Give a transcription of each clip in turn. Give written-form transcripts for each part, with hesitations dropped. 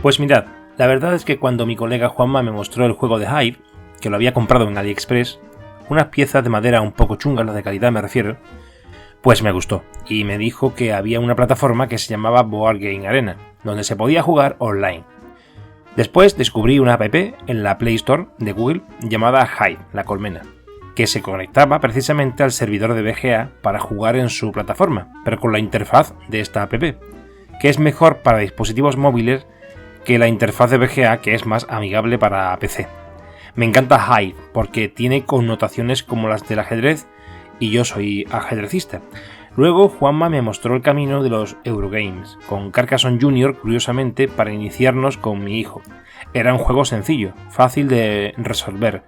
Pues mirad, la verdad es que cuando mi colega Juanma me mostró el juego de Hive, que lo había comprado en AliExpress, unas piezas de madera un poco chungas, las de calidad me refiero, pues me gustó, y me dijo que había una plataforma que se llamaba Board Game Arena, donde se podía jugar online. Después descubrí una app en la Play Store de Google llamada Hive, la colmena, que se conectaba precisamente al servidor de BGA para jugar en su plataforma, pero con la interfaz de esta app, que es mejor para dispositivos móviles que la interfaz de BGA, que es más amigable para PC. Me encanta Hive porque tiene connotaciones como las del ajedrez y yo soy ajedrecista. Luego Juanma me mostró el camino de los Eurogames, con Carcassonne Junior curiosamente para iniciarnos con mi hijo. Era un juego sencillo, fácil de resolver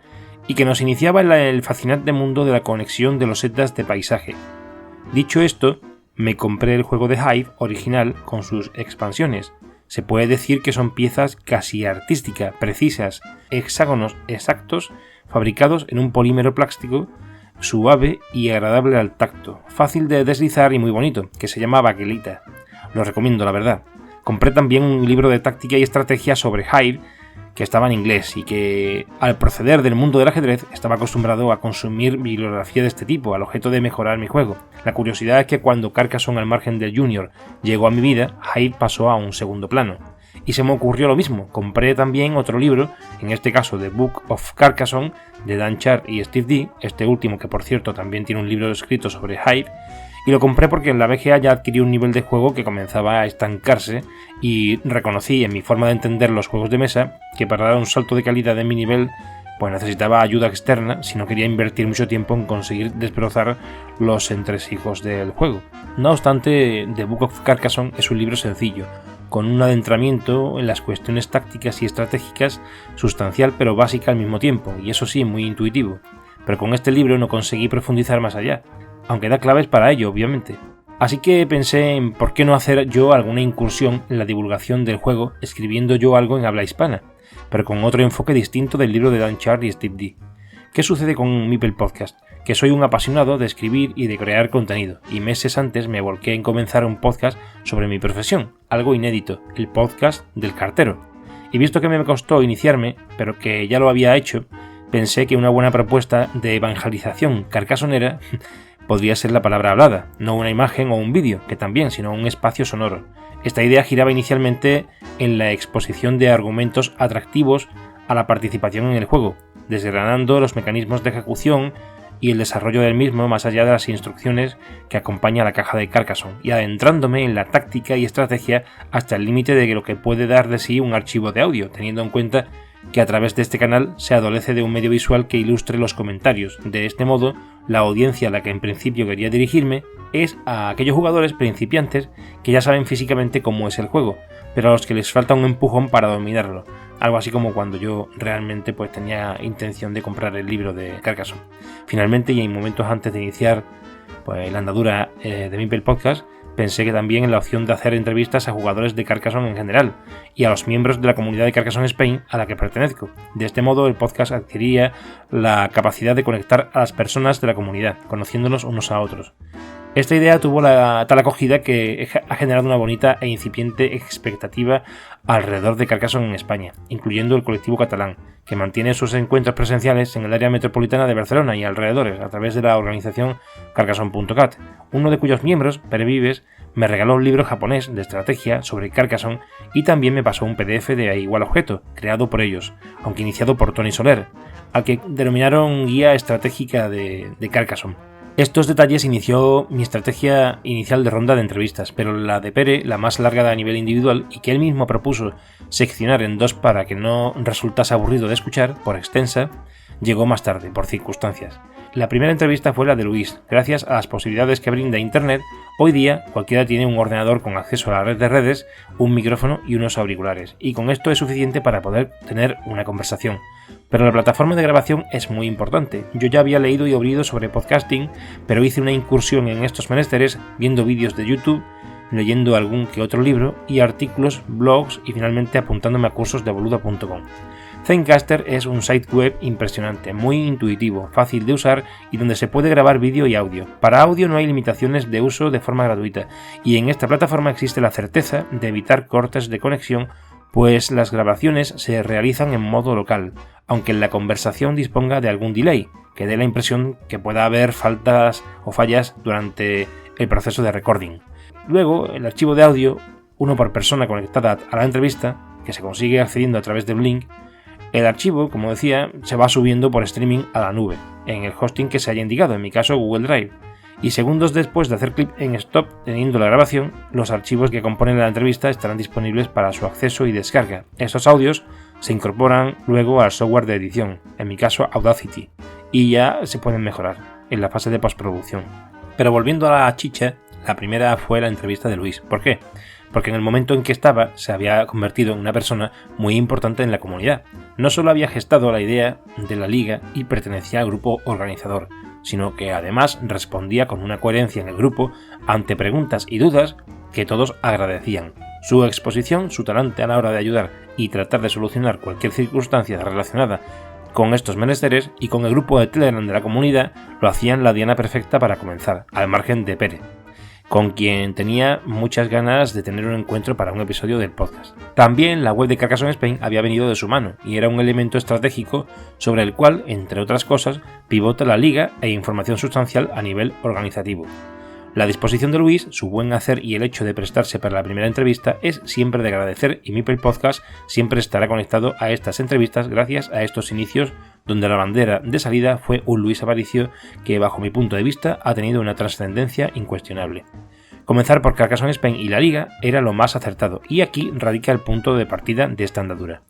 y que nos iniciaba en el fascinante mundo de la conexión de los setas de paisaje. Dicho esto, me compré el juego de Hive original con sus expansiones. Se puede decir que son piezas casi artísticas, precisas, hexágonos exactos, fabricados en un polímero plástico suave y agradable al tacto, fácil de deslizar y muy bonito, que se llama Baquelita. Lo recomiendo, la verdad. Compré también un libro de táctica y estrategia sobre Hive, que estaba en inglés y que, al proceder del mundo del ajedrez, estaba acostumbrado a consumir bibliografía de este tipo, al objeto de mejorar mi juego. La curiosidad es que cuando Carcassonne al margen del Junior llegó a mi vida, Hive pasó a un segundo plano. Y se me ocurrió lo mismo, compré también otro libro, en este caso The Book of Carcassonne, de Dan Chart y Steve D, este último que por cierto también tiene un libro escrito sobre Hive, y lo compré porque en la BGA ya adquirí un nivel de juego que comenzaba a estancarse y reconocí en mi forma de entender los juegos de mesa que para dar un salto de calidad en mi nivel pues necesitaba ayuda externa si no quería invertir mucho tiempo en conseguir desbrozar los entresijos del juego. No obstante, The Book of Carcassonne es un libro sencillo, con un adentramiento en las cuestiones tácticas y estratégicas sustancial pero básica al mismo tiempo, y eso sí, muy intuitivo. Pero con este libro no conseguí profundizar más allá, aunque da claves para ello, obviamente. Así que pensé en por qué no hacer yo alguna incursión en la divulgación del juego escribiendo yo algo en habla hispana, pero con otro enfoque distinto del libro de Dan Chart y Steve D. ¿Qué sucede con Meeple Podcast? Que soy un apasionado de escribir y de crear contenido, y meses antes me volqué en comenzar un podcast sobre mi profesión, algo inédito, el podcast del cartero. Y visto que me costó iniciarme, pero que ya lo había hecho, pensé que una buena propuesta de evangelización carcassonera podría ser la palabra hablada, no una imagen o un vídeo, que también, sino un espacio sonoro. Esta idea giraba inicialmente en la exposición de argumentos atractivos a la participación en el juego, desgranando los mecanismos de ejecución y el desarrollo del mismo más allá de las instrucciones que acompaña a la caja de Carcassonne, y adentrándome en la táctica y estrategia hasta el límite de lo que puede dar de sí un archivo de audio, teniendo en cuenta que a través de este canal se adolece de un medio visual que ilustre los comentarios. De este modo, la audiencia a la que en principio quería dirigirme es a aquellos jugadores principiantes que ya saben físicamente cómo es el juego, pero a los que les falta un empujón para dominarlo. Algo así como cuando yo realmente pues tenía intención de comprar el libro de Carcassonne. Finalmente, y en momentos antes de iniciar pues la andadura de Meeple Podcast, pensé que también en la opción de hacer entrevistas a jugadores de Carcassonne en general y a los miembros de la comunidad de Carcassonne Spain a la que pertenezco. De este modo el podcast adquiría la capacidad de conectar a las personas de la comunidad, conociéndonos unos a otros. Esta idea tuvo tal acogida que ha generado una bonita e incipiente expectativa alrededor de Carcassonne en España, incluyendo el colectivo catalán, que mantiene sus encuentros presenciales en el área metropolitana de Barcelona y alrededores a través de la organización Carcassonne.cat, uno de cuyos miembros, Pere Vives, me regaló un libro japonés de estrategia sobre Carcassonne y también me pasó un PDF de igual objeto, creado por ellos, aunque iniciado por Tony Soler, al que denominaron Guía Estratégica de Carcassonne. Estos detalles inició mi estrategia inicial de ronda de entrevistas, pero la de Pere, la más larga a nivel individual y que él mismo propuso seccionar en dos para que no resultase aburrido de escuchar, por extensa, llegó más tarde, por circunstancias. La primera entrevista fue la de Luis. Gracias a las posibilidades que brinda Internet, hoy día cualquiera tiene un ordenador con acceso a la red de redes, un micrófono y unos auriculares, y con esto es suficiente para poder tener una conversación. Pero la plataforma de grabación es muy importante. Yo ya había leído y oído sobre podcasting, pero hice una incursión en estos menesteres viendo vídeos de YouTube, leyendo algún que otro libro y artículos, blogs y finalmente apuntándome a cursos de boluda.com. Zencastr es un site web impresionante, muy intuitivo, fácil de usar y donde se puede grabar vídeo y audio. Para audio no hay limitaciones de uso de forma gratuita y en esta plataforma existe la certeza de evitar cortes de conexión pues las grabaciones se realizan en modo local, aunque la conversación disponga de algún delay, que dé la impresión que pueda haber faltas o fallas durante el proceso de recording. Luego, el archivo de audio, uno por persona conectada a la entrevista, que se consigue accediendo a través de un link, el archivo, como decía, se va subiendo por streaming a la nube, en el hosting que se haya indicado, en mi caso Google Drive, y segundos después de hacer clic en Stop teniendo la grabación, los archivos que componen la entrevista estarán disponibles para su acceso y descarga. Estos audios se incorporan luego al software de edición, en mi caso Audacity, y ya se pueden mejorar en la fase de postproducción. Pero volviendo a la chicha, la primera fue la entrevista de Luis. ¿Por qué? Porque en el momento en que estaba se había convertido en una persona muy importante en la comunidad. No solo había gestado la idea de la liga y pertenecía al grupo organizador, sino que además respondía con una coherencia en el grupo ante preguntas y dudas que todos agradecían. Su exposición, su talante a la hora de ayudar y tratar de solucionar cualquier circunstancia relacionada con estos menesteres y con el grupo de Telegram de la comunidad lo hacían la diana perfecta para comenzar, al margen de Pere, con quien tenía muchas ganas de tener un encuentro para un episodio del podcast. También la web de Carcassonne Spain había venido de su mano y era un elemento estratégico sobre el cual, entre otras cosas, pivota la liga e información sustancial a nivel organizativo. La disposición de Luis, su buen hacer y el hecho de prestarse para la primera entrevista es siempre de agradecer y Meeple Podcast siempre estará conectado a estas entrevistas gracias a estos inicios donde la bandera de salida fue un Luis Aparicio que bajo mi punto de vista ha tenido una trascendencia incuestionable. Comenzar por Carcassonne Spain y la liga era lo más acertado y aquí radica el punto de partida de esta andadura.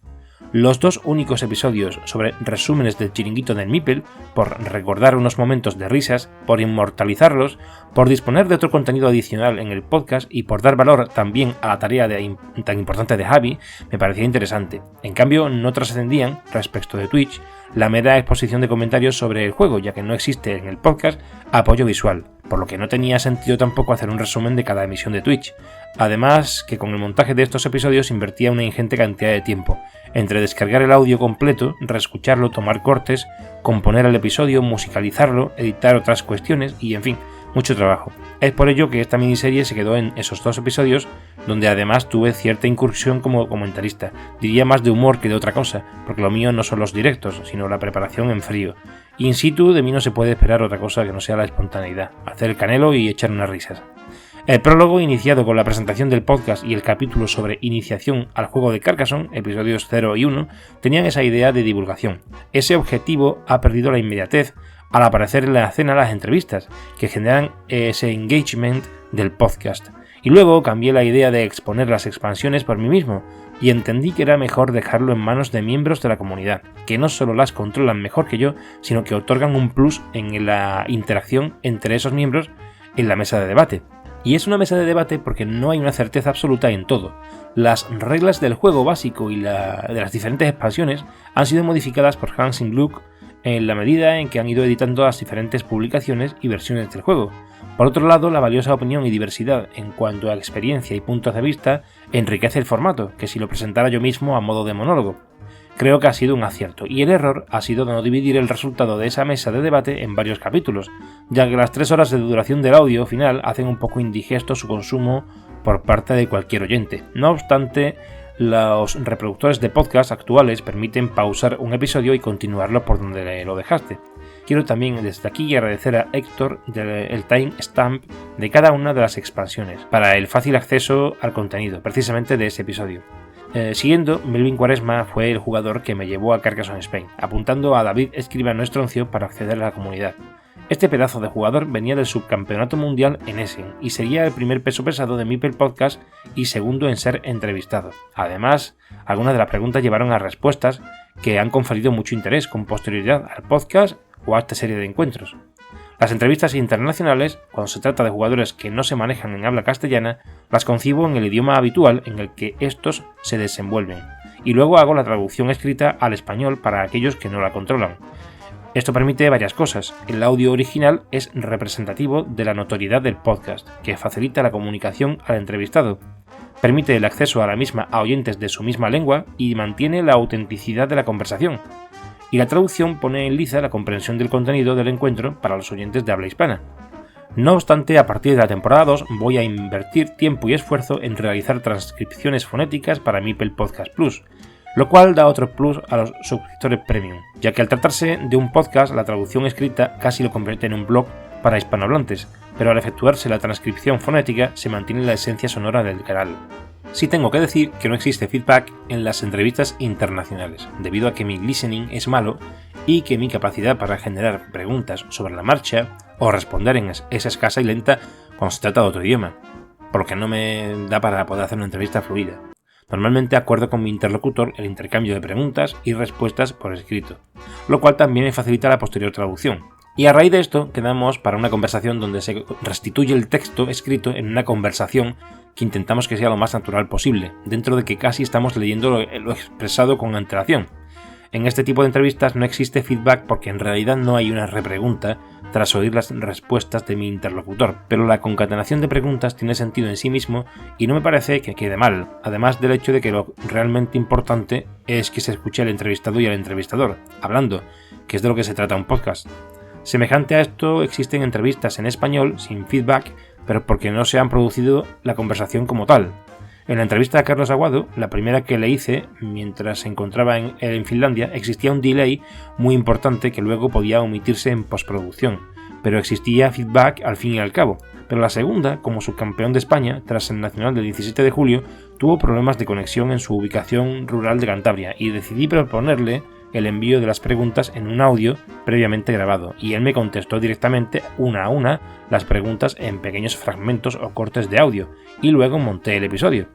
Los dos únicos episodios sobre resúmenes del chiringuito del Meeple, por recordar unos momentos de risas, por inmortalizarlos, por disponer de otro contenido adicional en el podcast y por dar valor también a la tarea tan importante de Javi, me parecía interesante. En cambio, no trascendían, respecto de Twitch, la mera exposición de comentarios sobre el juego, ya que no existe en el podcast apoyo visual, por lo que no tenía sentido tampoco hacer un resumen de cada emisión de Twitch. Además, que con el montaje de estos episodios invertía una ingente cantidad de tiempo, entre descargar el audio completo, reescucharlo, tomar cortes, componer el episodio, musicalizarlo, editar otras cuestiones y, en fin, mucho trabajo. Es por ello que esta miniserie se quedó en esos dos episodios, donde además tuve cierta incursión como comentarista, diría más de humor que de otra cosa, porque lo mío no son los directos, sino la preparación en frío. In situ de mí no se puede esperar otra cosa que no sea la espontaneidad, hacer el canelo y echar unas risas. El prólogo, iniciado con la presentación del podcast y el capítulo sobre iniciación al juego de Carcassonne, episodios 0 y 1, tenían esa idea de divulgación. Ese objetivo ha perdido la inmediatez al aparecer en la escena las entrevistas, que generan ese engagement del podcast. Y luego cambié la idea de exponer las expansiones por mí mismo, y entendí que era mejor dejarlo en manos de miembros de la comunidad, que no solo las controlan mejor que yo, sino que otorgan un plus en la interacción entre esos miembros en la mesa de debate. Y es una mesa de debate porque no hay una certeza absoluta en todo. Las reglas del juego básico y de las diferentes expansiones han sido modificadas por Hansing Gluck en la medida en que han ido editando las diferentes publicaciones y versiones del juego. Por otro lado, la valiosa opinión y diversidad en cuanto a experiencia y puntos de vista enriquece el formato, que si lo presentara yo mismo a modo de monólogo. Creo que ha sido un acierto, y el error ha sido de no dividir el resultado de esa mesa de debate en varios capítulos, ya que las 3 horas de duración del audio final hacen un poco indigesto su consumo por parte de cualquier oyente. No obstante, los reproductores de podcast actuales permiten pausar un episodio y continuarlo por donde lo dejaste. Quiero también desde aquí agradecer a Héctor el timestamp de cada una de las expansiones, para el fácil acceso al contenido, precisamente de ese episodio. Siguiendo, Melvin Cuaresma fue el jugador que me llevó a Carcassonne Spain, apuntando a David Escribano Estroncio para acceder a la comunidad. Este pedazo de jugador venía del subcampeonato mundial en Essen y sería el primer peso pesado de Meeple Podcast y segundo en ser entrevistado. Además, algunas de las preguntas llevaron a respuestas que han conferido mucho interés con posterioridad al podcast o a esta serie de encuentros. Las entrevistas internacionales, cuando se trata de jugadores que no se manejan en habla castellana, las concibo en el idioma habitual en el que estos se desenvuelven, y luego hago la traducción escrita al español para aquellos que no la controlan. Esto permite varias cosas. El audio original es representativo de la notoriedad del podcast, que facilita la comunicación al entrevistado. Permite el acceso a la misma a oyentes de su misma lengua y mantiene la autenticidad de la conversación. Y la traducción pone en liza la comprensión del contenido del encuentro para los oyentes de habla hispana. No obstante, a partir de la temporada 2 voy a invertir tiempo y esfuerzo en realizar transcripciones fonéticas para Meeple Podcast Plus, lo cual da otro plus a los suscriptores premium, ya que al tratarse de un podcast, la traducción escrita casi lo convierte en un blog para hispanohablantes, pero al efectuarse la transcripción fonética se mantiene la esencia sonora del canal. Sí tengo que decir que no existe feedback en las entrevistas internacionales, debido a que mi listening es malo y que mi capacidad para generar preguntas sobre la marcha o responder es escasa y lenta cuando se trata de otro idioma, por lo que no me da para poder hacer una entrevista fluida. Normalmente acuerdo con mi interlocutor el intercambio de preguntas y respuestas por escrito, lo cual también me facilita la posterior traducción. Y a raíz de esto quedamos para una conversación donde se restituye el texto escrito en una conversación que intentamos que sea lo más natural posible, dentro de que casi estamos leyendo lo expresado con antelación. En este tipo de entrevistas no existe feedback porque en realidad no hay una repregunta tras oír las respuestas de mi interlocutor, pero la concatenación de preguntas tiene sentido en sí mismo y no me parece que quede mal, además del hecho de que lo realmente importante es que se escuche al entrevistado y al entrevistador, hablando, que es de lo que se trata un podcast. Semejante a esto existen entrevistas en español sin feedback, pero porque no se han producido la conversación como tal. En la entrevista a Carlos Aguado, la primera que le hice mientras se encontraba en Finlandia, existía un delay muy importante que luego podía omitirse en postproducción, pero existía feedback al fin y al cabo. Pero la segunda, como subcampeón de España, tras el Nacional del 17 de julio, tuvo problemas de conexión en su ubicación rural de Cantabria y decidí proponerle el envío de las preguntas en un audio previamente grabado, y él me contestó directamente una a una las preguntas en pequeños fragmentos o cortes de audio, y luego monté el episodio.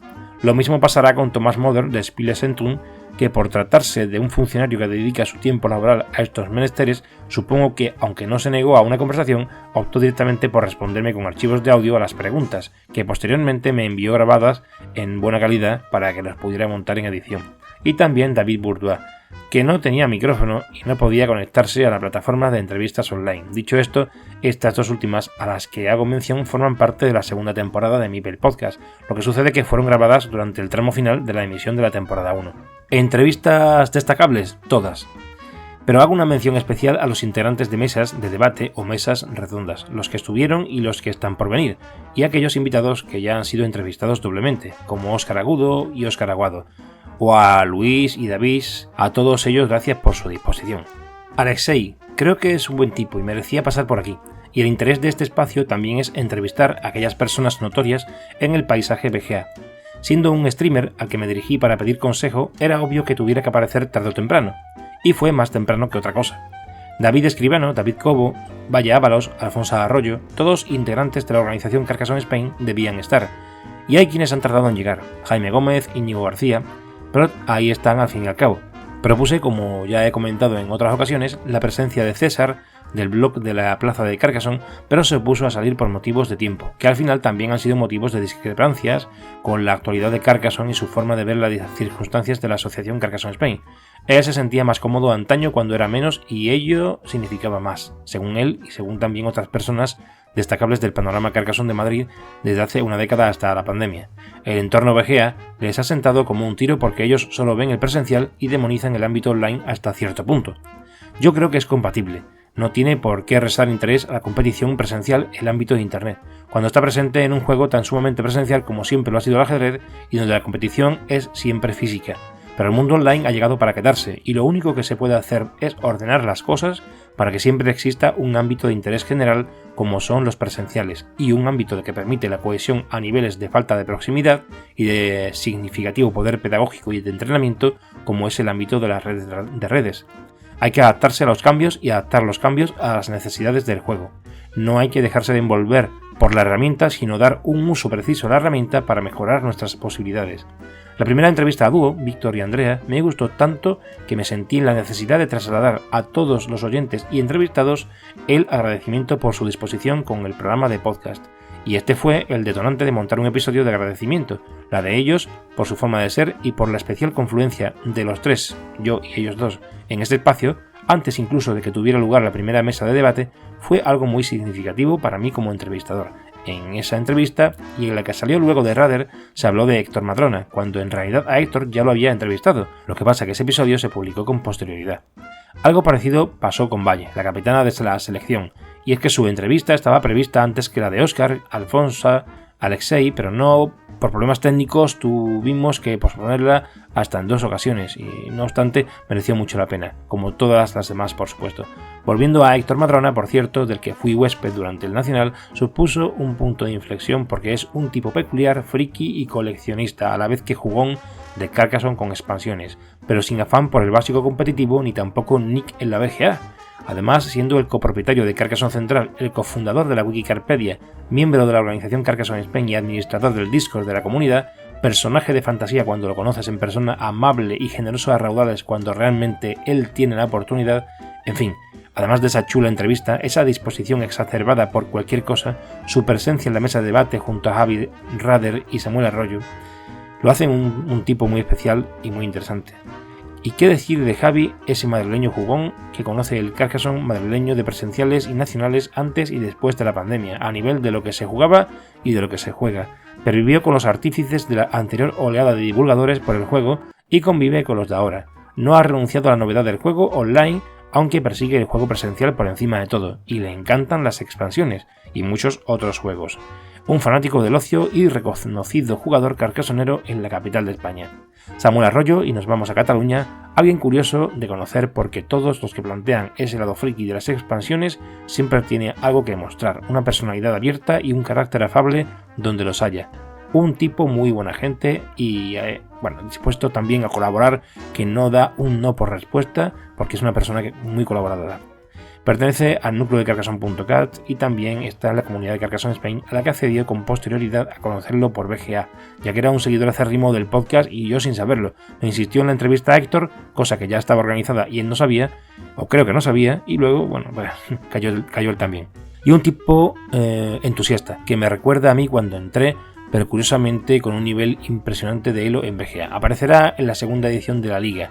Lo mismo pasará con Tomás Moder de Spielezentrum, que por tratarse de un funcionario que dedica su tiempo laboral a estos menesteres, supongo que, aunque no se negó a una conversación, optó directamente por responderme con archivos de audio a las preguntas, que posteriormente me envió grabadas en buena calidad para que las pudiera montar en edición. Y también David Bourdois, que no tenía micrófono y no podía conectarse a la plataforma de entrevistas online. Dicho esto, estas dos últimas a las que hago mención forman parte de la segunda temporada de Meeple Podcast, lo que sucede que fueron grabadas durante el tramo final de la emisión de la temporada 1. ¿Entrevistas destacables? Todas. Pero hago una mención especial a los integrantes de mesas de debate o mesas redondas, los que estuvieron y los que están por venir, y aquellos invitados que ya han sido entrevistados doblemente, como Óscar Agudo y Óscar Aguado, o a Luis y David, a todos ellos gracias por su disposición. Alexei, creo que es un buen tipo y merecía pasar por aquí, y el interés de este espacio también es entrevistar a aquellas personas notorias en el paisaje VGA. Siendo un streamer al que me dirigí para pedir consejo, era obvio que tuviera que aparecer tarde o temprano, y fue más temprano que otra cosa. David Escribano, David Cobo, Valle Ábalos, Alfonso Arroyo, todos integrantes de la organización Carcassonne Spain debían estar, y hay quienes han tardado en llegar, Jaime Gómez, Íñigo García, pero ahí están al fin y al cabo. Propuse, como ya he comentado en otras ocasiones, la presencia de César, del blog de la Plaza de Carcassonne, pero se opuso a salir por motivos de tiempo, que al final también han sido motivos de discrepancias con la actualidad de Carcassonne y su forma de ver las circunstancias de la asociación Carcassonne Spain. Él se sentía más cómodo antaño cuando era menos y ello significaba más, según él y según también otras personas destacables del panorama Carcassonne de Madrid desde hace una década hasta la pandemia. El entorno VGA les ha sentado como un tiro porque ellos solo ven el presencial y demonizan el ámbito online hasta cierto punto. Yo creo que es compatible. No tiene por qué restar interés a la competición presencial el ámbito de Internet, cuando está presente en un juego tan sumamente presencial como siempre lo ha sido el ajedrez y donde la competición es siempre física. Pero el mundo online ha llegado para quedarse y lo único que se puede hacer es ordenar las cosas para que siempre exista un ámbito de interés general como son los presenciales y un ámbito que permite la cohesión a niveles de falta de proximidad y de significativo poder pedagógico y de entrenamiento como es el ámbito de las redes. Hay que adaptarse a los cambios y adaptar los cambios a las necesidades del juego. No hay que dejarse de envolver por la herramienta, sino dar un uso preciso a la herramienta para mejorar nuestras posibilidades. La primera entrevista a dúo, Víctor y Andrea, me gustó tanto que me sentí en la necesidad de trasladar a todos los oyentes y entrevistados el agradecimiento por su disposición con el programa de podcast. Y este fue el detonante de montar un episodio de agradecimiento, la de ellos por su forma de ser y por la especial confluencia de los tres, yo y ellos dos, en este espacio, antes incluso de que tuviera lugar la primera mesa de debate, fue algo muy significativo para mí como entrevistador. en esa entrevista y en la que salió luego de Rader se habló de Héctor Madrona, cuando en realidad a Héctor ya lo había entrevistado, lo que pasa que ese episodio se publicó con posterioridad. Algo parecido pasó con Valle, la capitana de la selección, y es que su entrevista estaba prevista antes que la de Óscar, Alfonso, Alexei, pero no, por problemas técnicos tuvimos que posponerla hasta en 2 ocasiones y no obstante mereció mucho la pena, como todas las demás por supuesto. Volviendo a Héctor Madrona, por cierto, del que fui huésped durante el Nacional, supuso un punto de inflexión porque es un tipo peculiar, friki y coleccionista, a la vez que jugón de Carcassonne con expansiones, pero sin afán por el básico competitivo ni tampoco nick en la BGA. Además, siendo el copropietario de Carcassonne Central, el cofundador de la Wikicarpedia, miembro de la organización Carcassonne Spain y administrador del Discord de la comunidad, personaje de fantasía cuando lo conoces en persona, amable y generoso a raudales cuando realmente él tiene la oportunidad, en fin, además de esa chula entrevista, esa disposición exacerbada por cualquier cosa, su presencia en la mesa de debate junto a Javi Rader y Samuel Arroyo, lo hacen un tipo muy especial y muy interesante. ¿Y qué decir de Javi, ese madrileño jugón que conoce el Carcassonne madrileño de presenciales y nacionales antes y después de la pandemia, a nivel de lo que se jugaba y de lo que se juega? Pervivió con los artífices de la anterior oleada de divulgadores por el juego y convive con los de ahora. No ha renunciado a la novedad del juego online, aunque persigue el juego presencial por encima de todo, y le encantan las expansiones y muchos otros juegos. Un fanático del ocio y reconocido jugador carcassonero en la capital de España. Samuel Arroyo, y nos vamos a Cataluña, alguien curioso de conocer porque todos los que plantean ese lado friki de las expansiones siempre tiene algo que mostrar, una personalidad abierta y un carácter afable donde los haya. Un tipo muy buena gente y dispuesto también a colaborar, que no da un no por respuesta porque es una persona muy colaboradora. Pertenece al núcleo de Carcassonne.cat y también está en la comunidad de Carcassonne Spain, a la que accedió con posterioridad a conocerlo por BGA, ya que era un seguidor acérrimo del podcast y yo sin saberlo. Me insistió en la entrevista a Héctor, cosa que ya estaba organizada y él no sabía, o creo que no sabía, y luego, cayó él también. Y un tipo entusiasta, que me recuerda a mí cuando entré, pero curiosamente con un nivel impresionante de elo en BGA. Aparecerá en la segunda edición de la Liga.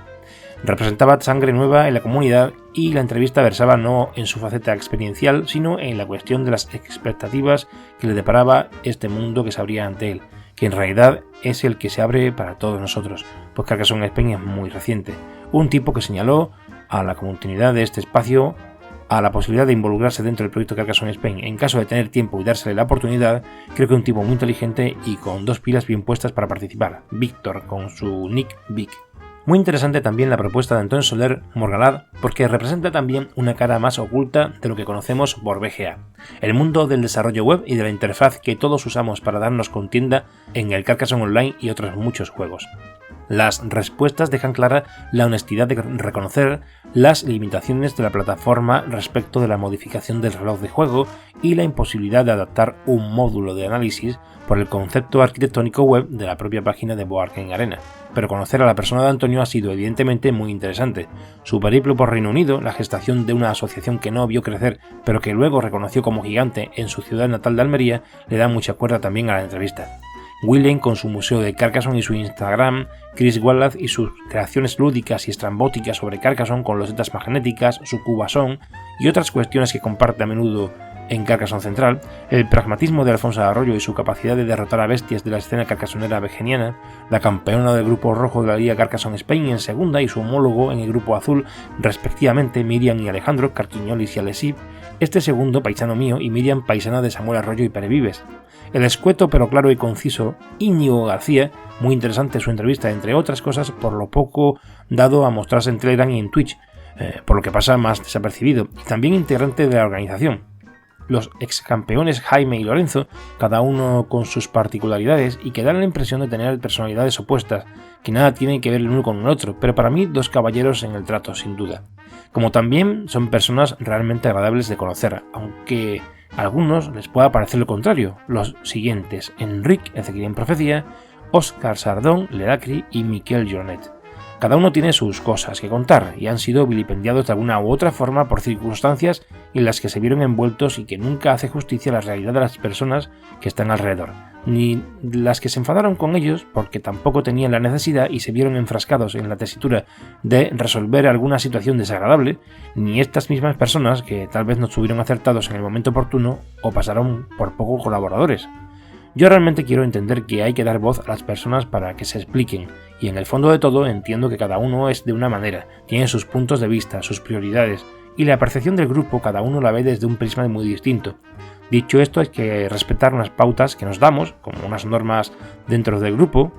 Representaba sangre nueva en la comunidad y la entrevista versaba no en su faceta experiencial, sino en la cuestión de las expectativas que le deparaba este mundo que se abría ante él, que en realidad es el que se abre para todos nosotros, pues Carcassonne Spain es muy reciente. Un tipo que señaló a la continuidad de este espacio, a la posibilidad de involucrarse dentro del proyecto Carcassonne Spain en caso de tener tiempo y dársele la oportunidad. Creo que un tipo muy inteligente y con 2 pilas bien puestas para participar. Víctor, con su nick Vic. Muy interesante también la propuesta de Antón Soler Morgalad, porque representa también una cara más oculta de lo que conocemos por BGA, el mundo del desarrollo web y de la interfaz que todos usamos para darnos contienda en el Carcassonne Online y otros muchos juegos. Las respuestas dejan clara la honestidad de reconocer las limitaciones de la plataforma respecto de la modificación del reloj de juego y la imposibilidad de adaptar un módulo de análisis por el concepto arquitectónico web de la propia página de Board Game Arena. Pero conocer a la persona de Antonio ha sido evidentemente muy interesante. Su periplo por Reino Unido, la gestación de una asociación que no vio crecer pero que luego reconoció como gigante en su ciudad natal de Almería, le da mucha cuerda también a la entrevista. Willem con su museo de Carcassonne y su Instagram, Chris Wallace y sus creaciones lúdicas y estrambóticas sobre Carcassonne con losetas magnéticas, su cubasón y otras cuestiones que comparte a menudo en Carcassonne Central, el pragmatismo de Alfonso Arroyo y su capacidad de derrotar a bestias de la escena carcassonera vegeniana, la campeona del grupo rojo de la Liga Carcassonne Spain en segunda y su homólogo en el grupo azul, respectivamente Miriam y Alejandro, Carquiñolis y Alesip, este segundo paisano mío y Miriam paisana de Samuel Arroyo y Pere Vives. El escueto pero claro y conciso Íñigo García, muy interesante su entrevista entre otras cosas por lo poco dado a mostrarse en Telegram y en Twitch, por lo que pasa más desapercibido, y también integrante de la organización. Los ex campeones Jaime y Lorenzo, cada uno con sus particularidades y que dan la impresión de tener personalidades opuestas, que nada tienen que ver el uno con el otro, pero para mí 2 caballeros en el trato, sin duda. Como también son personas realmente agradables de conocer, aunque a algunos les pueda parecer lo contrario. Los siguientes: Enric, Ezequiel en Profecía, Óscar Sardón, Ledacri y Miquel Jornet. Cada uno tiene sus cosas que contar y han sido vilipendiados de alguna u otra forma por circunstancias en las que se vieron envueltos y que nunca hace justicia a la realidad de las personas que están alrededor. ni las que se enfadaron con ellos porque tampoco tenían la necesidad y se vieron enfrascados en la tesitura de resolver alguna situación desagradable, ni estas mismas personas que tal vez no estuvieron acertados en el momento oportuno o pasaron por poco colaboradores. Yo realmente quiero entender que hay que dar voz a las personas para que se expliquen, y en el fondo de todo entiendo que cada uno es de una manera, tiene sus puntos de vista, sus prioridades, y la percepción del grupo cada uno la ve desde un prisma muy distinto. Dicho esto, hay que respetar unas pautas que nos damos, como unas normas dentro del grupo,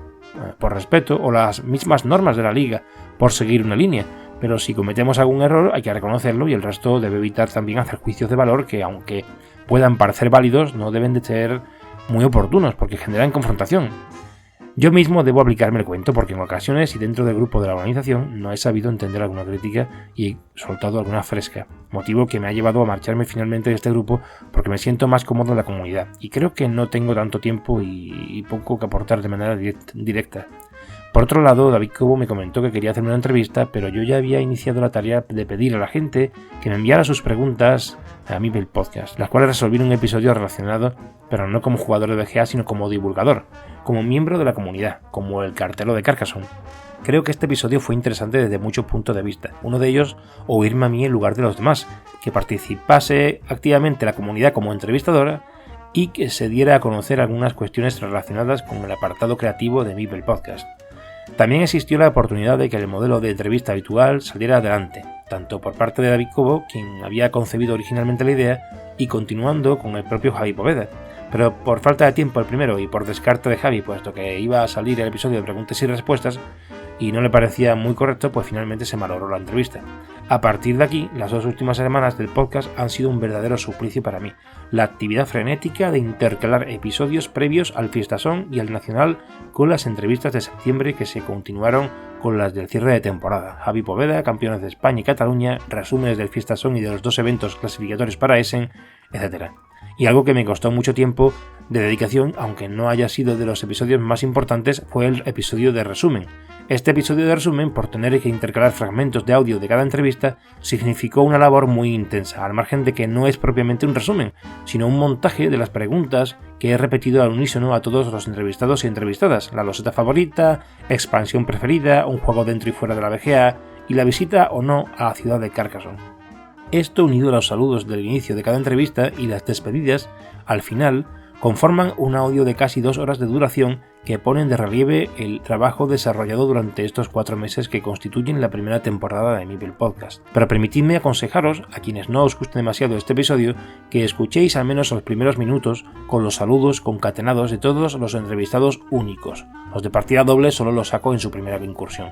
por respeto, o las mismas normas de la liga, por seguir una línea, pero si cometemos algún error hay que reconocerlo y el resto debe evitar también hacer juicios de valor que, aunque puedan parecer válidos, no deben de ser muy oportunos porque generan confrontación. Yo mismo debo aplicarme el cuento porque en ocasiones y dentro del grupo de la organización no he sabido entender alguna crítica y he soltado alguna fresca, motivo que me ha llevado a marcharme finalmente de este grupo porque me siento más cómodo en la comunidad y creo que no tengo tanto tiempo y poco que aportar de manera directa. Por otro lado, David Cobo me comentó que quería hacerme una entrevista, pero yo ya había iniciado la tarea de pedir a la gente que me enviara sus preguntas a mi podcast, las cuales resolví en un episodio relacionado, pero no como jugador de BGA, sino como divulgador, como miembro de la comunidad, como el cartero de Carcassonne. Creo que este episodio fue interesante desde muchos puntos de vista. Uno de ellos, oírme a mí en lugar de los demás, que participase activamente la comunidad como entrevistadora y que se diera a conocer algunas cuestiones relacionadas con el apartado creativo de mi podcast. También existió la oportunidad de que el modelo de entrevista habitual saliera adelante, tanto por parte de David Cobo, quien había concebido originalmente la idea, y continuando con el propio Javi Poveda. Pero por falta de tiempo el primero y por descarte de Javi, puesto que iba a salir el episodio de preguntas y respuestas y no le parecía muy correcto, pues finalmente se malogró la entrevista. A partir de aquí, las 2 últimas semanas del podcast han sido un verdadero suplicio para mí. La actividad frenética de intercalar episodios previos al Fiestasón y al Nacional con las entrevistas de septiembre que se continuaron con las del cierre de temporada. Javi Poveda, campeones de España y Cataluña, resúmenes del Fiestasón y de los 2 eventos clasificatorios para Essen, etc. Y algo que me costó mucho tiempo de dedicación, aunque no haya sido de los episodios más importantes, fue el episodio de resumen. Este episodio de resumen, por tener que intercalar fragmentos de audio de cada entrevista, significó una labor muy intensa, al margen de que no es propiamente un resumen, sino un montaje de las preguntas que he repetido al unísono a todos los entrevistados y entrevistadas, la loseta favorita, expansión preferida, un juego dentro y fuera de la BGA, y la visita o no a la ciudad de Carcassonne. Esto, unido a los saludos del inicio de cada entrevista y las despedidas, al final, conforman un audio de casi 2 horas de duración que ponen de relieve el trabajo desarrollado durante estos 4 meses que constituyen la primera temporada de Mipel Podcast. Pero permitidme aconsejaros, a quienes no os guste demasiado este episodio, que escuchéis al menos los primeros minutos con los saludos concatenados de todos los entrevistados únicos. Los de partida doble solo los saco en su primera incursión.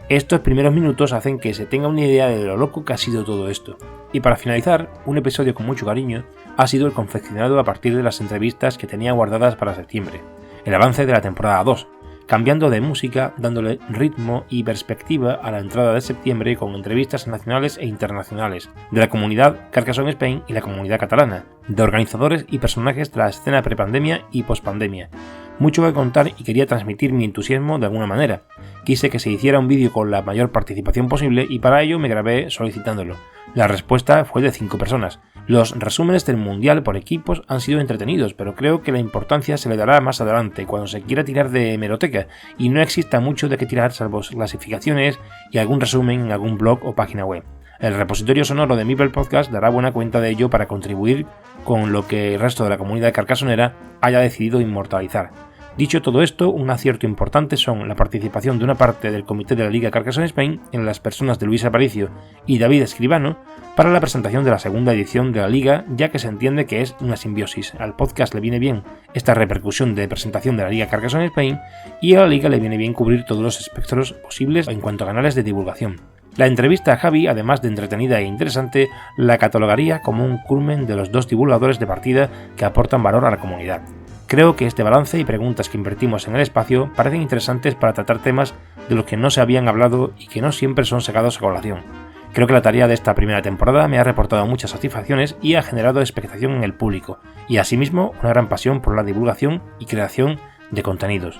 Estos primeros minutos hacen que se tenga una idea de lo loco que ha sido todo esto. Y para finalizar, un episodio con mucho cariño ha sido el confeccionado a partir de las entrevistas que tenía guardadas para septiembre, el avance de la temporada 2, cambiando de música, dándole ritmo y perspectiva a la entrada de septiembre con entrevistas nacionales e internacionales, de la comunidad Carcassonne Spain y la comunidad catalana, de organizadores y personajes de la escena prepandemia y pospandemia. Mucho que contar y quería transmitir mi entusiasmo de alguna manera. Quise que se hiciera un vídeo con la mayor participación posible y para ello me grabé solicitándolo. La respuesta fue de 5 personas. Los resúmenes del Mundial por equipos han sido entretenidos, pero creo que la importancia se le dará más adelante, cuando se quiera tirar de hemeroteca y no exista mucho de qué tirar salvo clasificaciones y algún resumen en algún blog o página web. El repositorio sonoro de Mipel Podcast dará buena cuenta de ello para contribuir con lo que el resto de la comunidad carcassonera haya decidido inmortalizar. Dicho todo esto, un acierto importante son la participación de una parte del comité de la Liga Carcassonne Spain en las personas de Luis Aparicio y David Escribano para la presentación de la segunda edición de la Liga, ya que se entiende que es una simbiosis. Al podcast le viene bien esta repercusión de presentación de la Liga Carcassonne Spain y a la Liga le viene bien cubrir todos los espectros posibles en cuanto a canales de divulgación. La entrevista a Javi, además de entretenida e interesante, la catalogaría como un culmen de los 2 divulgadores de partida que aportan valor a la comunidad. Creo que este balance y preguntas que invertimos en el espacio parecen interesantes para tratar temas de los que no se habían hablado y que no siempre son sacados a colación. Creo que la tarea de esta primera temporada me ha reportado muchas satisfacciones y ha generado expectación en el público, y asimismo una gran pasión por la divulgación y creación de contenidos.